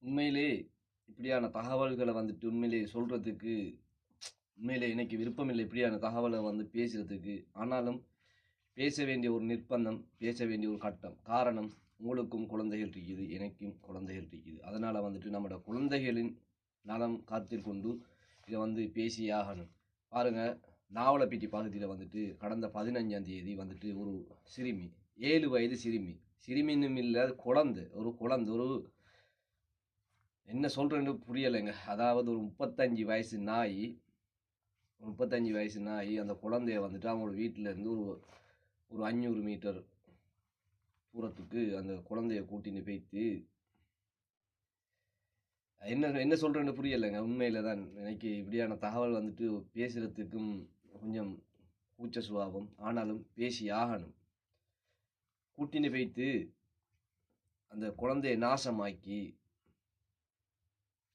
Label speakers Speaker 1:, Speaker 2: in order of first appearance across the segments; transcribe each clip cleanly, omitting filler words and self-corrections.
Speaker 1: உண்மையிலே இப்படியான தகவல்கள வந்துட்டு உண்மையிலே சொல்றதுக்கு உண்மையிலே எனக்கு விருப்பமில்லை இப்படியான தகவல பேசுறதுக்கு. ஆனாலும் பேச வேண்டிய ஒரு நிர்பந்தம், பேச வேண்டிய ஒரு கட்டம். காரணம், உங்களுக்கும் குழந்தைகள் இருக்குது, எனக்கும் குழந்தைகள் இருக்குது. அதனால நம்மோட குழந்தைகளின் நலம் கருத்தில் கொண்டு இத பேசியே ஆகணும். பாருங்க, நாவலப்பிட்டி பகுதியில கடந்த 15ஆம் தேதி ஒரு சிறுமி, 7 வயது சிறுமி. சிறுமின்னும் இல்ல, அது குழந்தை. ஒரு குழந்தை. என்ன சொல்றேன்னு புரியலைங்க. அதாவது ஒரு 35 வயசு நாயி 35 வயசு நாயி அந்த குழந்தைய அவங்களோட வீட்ல இருந்து ஒரு ஒரு 500 மீட்டர் தூரத்துக்கு அந்த குழந்தைய கூட்டின்னு போயிட்டு, என்ன என்ன சொல்றேன்னு புரியலைங்க. உண்மையில தான். எனக்கு இப்படியான தகவல் பேசுறதுக்கும் கொஞ்சம் கூச்ச சுபாவம். ஆனாலும் பேசி ஆகணும். கூட்டின்னு போயிட்டு அந்த குழந்தைய நாசமாக்கி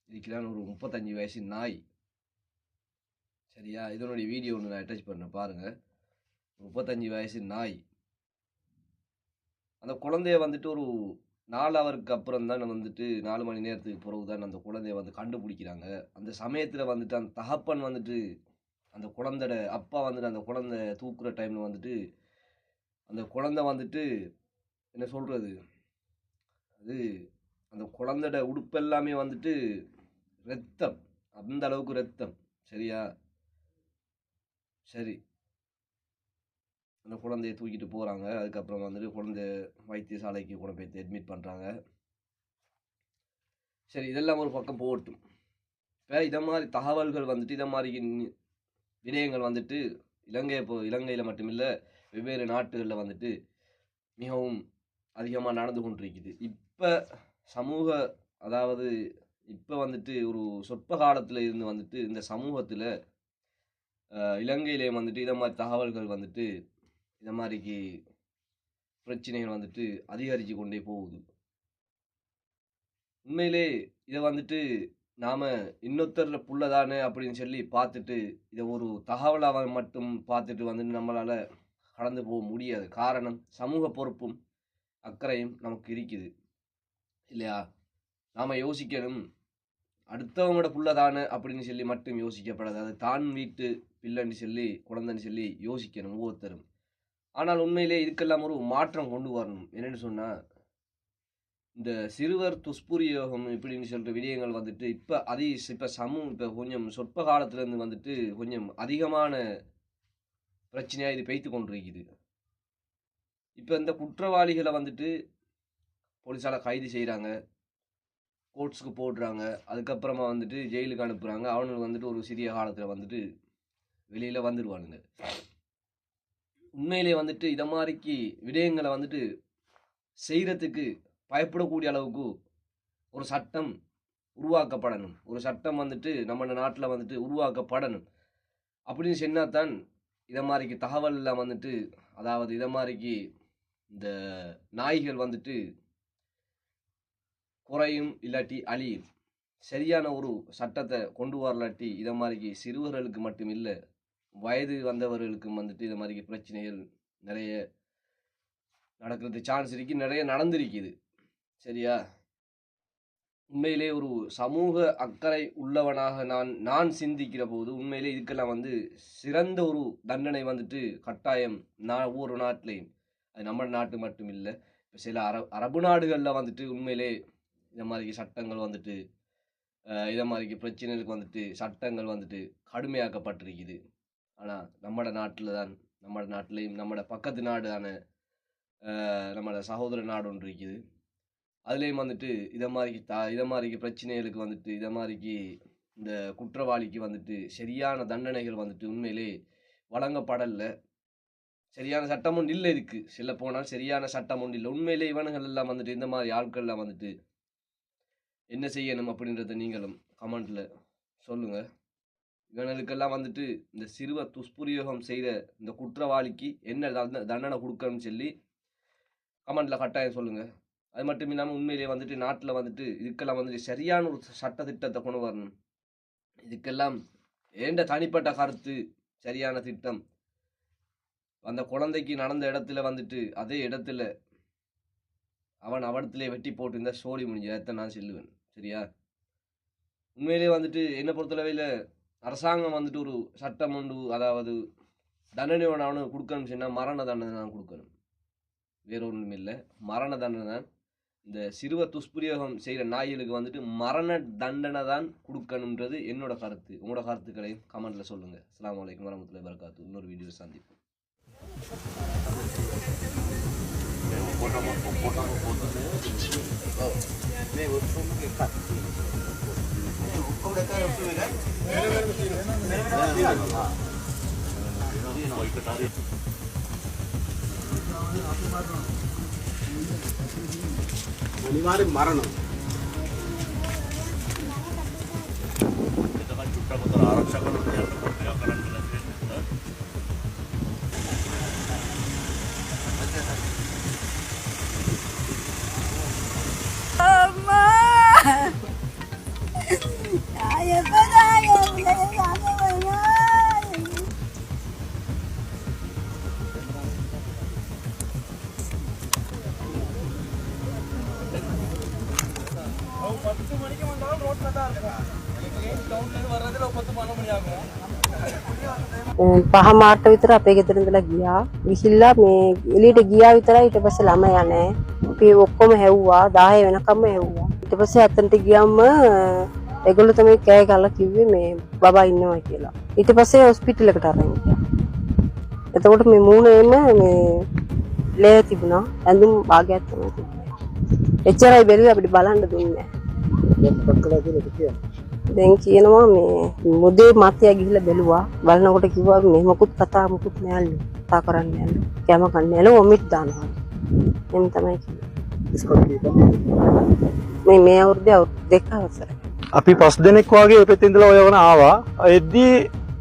Speaker 1: இருக்கிறான் ஒரு 35 வயசு நாய். சரியா? இதனுடைய வீடியோ ஒண்ணு நான் அட்டாச் பண்றேன் பாருங்க. 35 வயசு நாய். அந்த குழந்தைய ஒரு 4 ஹவருக்கு அப்புறம் தான் 4 மணி நேரத்துக்கு பிறகு தான் அந்த குழந்தைய கண்டுபிடிக்கிறாங்க. அந்த சமயத்துல அந்த தகப்பன் அந்த குழந்தையோட அப்பா அந்த குழந்தைய தூக்குற டைம்ல அந்த குழந்தை என்ன சொல்றது? அது அந்த குழந்தையோட உடுப்பு எல்லாமே ரத்தம். அந்த அளவுக்கு ரத்தம். சரியா? சரி. அந்த குழந்தைய தூக்கிட்டு போறாங்க. அதுக்கப்புறம் குழந்தைய வைத்தியசாலைக்கு கொண்டு போய் அட்மிட் பண்றாங்க. சரி, இதெல்லாம் ஒரு பக்கம் போகட்டும். இப்ப இத மாரி தகவல்கள் இத மாரி விடயங்கள் இலங்கையில மட்டுமில்ல, வெவ்வேறு நாட்டுகள்ல மிகவும் அதிகமா நடந்து கொண்டிருக்குது. இப்ப சமூக அதாவது இப்ப ஒரு சொற்ப காலத்துல இருந்து இந்த சமூகத்துல இலங்கையிலே இத மாரி தகவல்கள் இத மாரிக்கு பிரச்சனைகள் அதிகரிச்சு கொண்டே போகுது. உண்மையிலே இத நாம இன்னொருத்தர்ல புள்ள தானே அப்படின்னு சொல்லி பார்த்துட்டு, இத ஒரு தகவலா மட்டும் பார்த்துட்டு நம்மளால கடந்து போக முடியாது. காரணம், சமூக பொறுப்பும், அக்கறையும் நமக்கு இருக்குது. இல்லையா? நாம யோசிக்கணும். அடுத்தவங்களோட புள்ள தானே அப்படின்னு சொல்லி மட்டும் யோசிக்கப்படாது. அது தான் வீட்டு பிள்ளைன்னு சொல்லி, குழந்தைன்னு சொல்லி யோசிக்கணும் ஒவ்வொருத்தரும். ஆனால் உண்மையிலே இதுக்கெல்லாம் ஒரு மாற்றம் கொண்டு வரணும். என்னன்னு சொன்னா, இந்த சிறுவர் துஷ்பிரயோகம் இப்படின்னு சொல்ற விடயங்கள் இப்ப கொஞ்சம் சொற்ப காலத்துல இருந்து கொஞ்சம் அதிகமான பிரச்சனையா இது பெய்த்துக் கொண்டிருக்குது. இப்ப இந்த குற்றவாளிகள போலீஸால கைது செய்றாங்க. கோர்ட்ஸ்க்கு போடுறாங்க. அதுக்கப்புறமா ஜெயிலுக்கு அனுப்புறாங்க. அவனுங்க ஒரு சிறிய காலத்துல வெளியில வந்துருவானுங்க. உண்மையிலே இத மாரிக்கு விடயங்கள செய்றதுக்கு பயப்படக்கூடிய அளவுக்கு ஒரு சட்டம் உருவாக்கப்படணும். ஒரு சட்டம் நம்ம நாட்டுல உருவாக்கப்படணும். அப்படின்னு சொன்னாத்தான் இத மாரிக்கு தகவல் எல்லாம் அதாவது இத மாரிக்கு இந்த நாய்கள் குறையும், இல்லாட்டி அழியும். சரியான ஒரு சட்டத்த கொண்டு வரலாட்டி இத மாரிக்கு சிறுவர்களுக்கு மட்டும் இல்ல, வயது வந்தவர்களுக்கும் இத மாரிக்கு பிரச்சனைகள் நெறைய நடக்கிறது சான்ஸ் இருக்கு. நெறைய நடந்திருக்குது. சரியா? உண்மையிலே ஒரு சமூக அக்கறை உள்ளவனாக நான் சிந்திக்கிற போது, உண்மையிலே இதுக்கெல்லாம் சிறந்த ஒரு தண்டனை கட்டாயம் ஒவ்வொரு நாட்டிலயும். அது நம்ம நாட்டு மட்டும் இல்ல. இப்ப சில அரபு நாடுகள்ல உண்மையிலே இந்த மாரி சட்டங்கள் இத மாரிக்கு பிரச்சனைகளுக்கு சட்டங்கள் கடுமையாக்கப்பட்டிருக்குது. ஆனா நம்மட நாட்டிலயும் நம்மட பக்கத்து நாடான நம்மட சகோதர நாடு ஒன்று இருக்குது. அதுலயும் இத மாரிக்கு பிரச்சனைகளுக்கு இத மாரிக்கு இந்த குற்றவாளிக்கு சரியான தண்டனைகள் உண்மையிலே வழங்கப்படல. சரியான சட்டம் ஒன்று இல்ல இதுக்கு. சொல்லப்போனால் சரியான சட்டம் ஒன்று இல்ல. உண்மையிலே இவனுங்கள் எல்லாம் இந்த மாரி ஆட்கள்லாம் என்ன செய்யணும் அப்படின்றத நீங்களும் கமெண்ட்ல சொல்லுங்க. இவனுங்களுக்கெல்லாம் இந்த சிறுவர் துஷ்பிரயோகம் செய்த இந்த குற்றவாளிக்கு என்ன தண்டனை குடுக்கணும்னு சொல்லி கமெண்ட்ல கட்டாயம் சொல்லுங்க. அது மட்டும் இல்லாம உண்மையிலேயே நாட்டுல இதுக்கெல்லாம் சரியான ஒரு சட்ட திட்டத்த கொண்டு வரணும். இதுக்கெல்லாம் ஏண்ட தனிப்பட்ட கருத்து, சரியான திட்டம். அந்த குழந்தைக்கு நடந்த இடத்துல அதே இடத்துல அவனிடத்திலே வெட்டி போட்டிருந்தா சோலி முடிஞ்சு. அதைத்தான் நான் சொல்லுவேன். சரியா? உண்மையிலேயே வந்துட்டு என்ன பொறுத்தளவையில் அரசாங்கம் வந்துட்டு ஒரு சட்டம் உண்டு, அதாவது தண்டனை ஒன்று கொடுக்கணும்னு சொன்னால் மரண தண்டனை தான் கொடுக்கணும். வேற ஒன்றும் இல்லை, மரண தண்டனை தான். இந்த சிறுவ துஷ்பிரயோகம் செய்கிற நாய்களுக்கு வந்துட்டு மரண தண்டனை தான் கொடுக்கணுன்றது என்னோட கருத்து. உங்களோட கருத்துக்களையும் கமெண்ட்டில் சொல்லுங்கள். அஸ்ஸலாமு அலைக்கும் வரஹ்மத்துல்லாஹி வபரகாத்துஹு. இன்னொரு வீடியோ சந்திப்போம்.
Speaker 2: අනිවාර්යෙන් මරනවා.
Speaker 3: එතකන් චුට්ටක් උතර ආරක්ෂා කරන දෙයක් කරන්න කියලා.
Speaker 4: Mama! Ayah padanya, පහමාරට විතර අපේ ගෙදර ඉඳලා ගියා. ගිහිල්ලා මේ එළියට ගියා විතරයි. ඊට පස්සේ ළමයා නැහැ. අපි ඔක්කොම හැව්වා. 10 වෙනකම්ම හැව්වා. ඊට පස්සේ අතනට ගියාම ඒගොල්ලෝ තමයි කෑ ගහලා කිව්වේ මේ බබා ඉන්නවා කියලා. ඊට පස්සේ හොස්පිටල් එකට අරන් ගියා. එතකොට මේ මූණේම මේ ලේ තිබුණා. ඇඳුම් භාගයක් තමයි තිබුණේ. එච්චරයි බැලුවේ අපිට බලන්න දුන්නේ නැහැ. දැන් කියනවා මේ මුදේ මාත්‍යා ගිහිල්ලා බැලුවා. බලනකොට කිව්වා මේ මොකුත් කතා මොකුත් නෑලු. කතා කරන්න යන්න. කැම කන්නේ නෑලු ඔමිට දානවා. එන්න තමයි කිව්වේ. මේ අවුරුද්දේ දෙක අවසරයි.
Speaker 2: අපි 5 දෙනෙක් වගේ එපෙත් ඉඳලා ඔය වන ආවා. එද්දි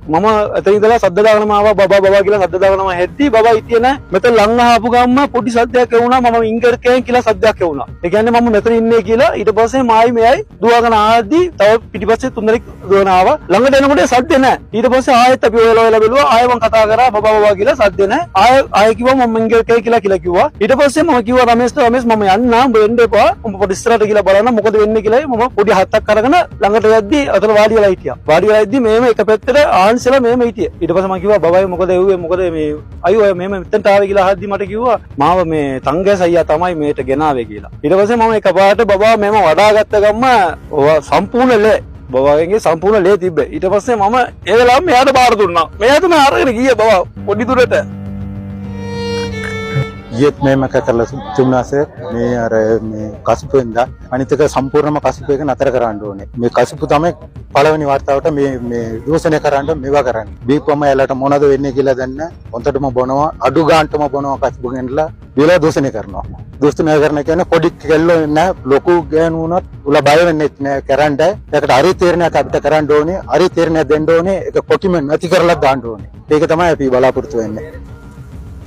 Speaker 2: මම එතන ඉඳලා සද්ද දාගෙනම ආවා. බබා කියලා සද්ද දාගෙනම හෙද්දි බබා හිටියේ නැහැ. මෙතන ලං ආපු ගම්ම පොඩි සද්දයක් ඇහුණා. මම ඉංගර්කයෙන් කියලා සද්දයක් ඇහුණා. ඒ කියන්නේ මම මෙතන ඉන්නේ කියලා. ඊට පස්සේ මායි මෙයයි දුවගෙන ආද්දි තව පිටිපස්සේ තුන්දෙනෙක් දුවන ආවා. ළඟට එනකොට සද්ද නැහැ. ඊට පස්සේ ආයෙත් අපි ඔයලා බැලුවා. ආයෙ මම කතා කරා බබා කියලා සද්ද නැහැ. ආයෙ කිව්වා මම ඉංගර්කය කියලා කිව්වා. ඊට පස්සේ මම කිව්වා රමේෂ්ට රමේෂ් මම යන්නම් ඔබ එන්න එපා. මම පොඩි ඉස්සරහට ගිහලා බලන්න මොකද වෙන්නේ කියලා. මම පොඩි හත්තක් අරගෙන ළඟට යද්දි අතන වාඩි වෙලා හිටියා. වාඩි වෙලා ඉද්දි මේම එක පැත්තට ආන්සලා මේම හිටියේ. ඊට පස්සේ මම කිව්වා බබායි මොකද එව්වේ මොකද මේ අයියෝ ඔය මේම මෙතනට ආවේ කියලා අහද්දි මට කිව්වා මාව මේ තංගස් අයියා තමයි මේට ගෙනාවේ කියලා. ඊට පස්සේ මම එකපාරට බබා මේම වඩාගත්ත ගම්ම සම්පූර්ණ ලේ බබාගෙන්ගේ සම්පූර්ණ ලේ තිබ්බේ. ඊට පස්සේ මම ඒ වෙලාවෙම මෙයාට බාර දුන්නා. මෙයා තමයි අරගෙන ගියේ බබා පොඩි දුරට.
Speaker 5: ඊයේත් මේම කතරලා තුන්නාසේ මේ අර මේ කසුපු වෙනදා අනිත් එක සම්පූර්ණම කසුපු එක නතර කරන්න ඕනේ. මේ කසුපු තමයි පළවෙනි වார்த்தාවට මේ දූෂණය කරන්න මේවා කරන්නේ. බීපම එයාලට මොනවද වෙන්නේ කියලා දන්න. හොන්දටම බොනවා අඩු ගාන්ටම බොනවා කසුපු ගෙනලා බිලා දූෂණය කරනවා. දූෂණය කරන කියන්නේ පොඩි කෙල්ලෝ නෑ ලොකු ගෑනු වුණත් උලා බය වෙන්නේ නෑ කරන්න. ඒකට හරි තීරණයක් අපිට කරන්න ඕනේ. හරි තීරණයක් දෙන්න ඕනේ. ඒක කොටිම නැති කරලා දාන්න ඕනේ. ඒක තමයි අපි බලාපොරොත්තු වෙන්නේ.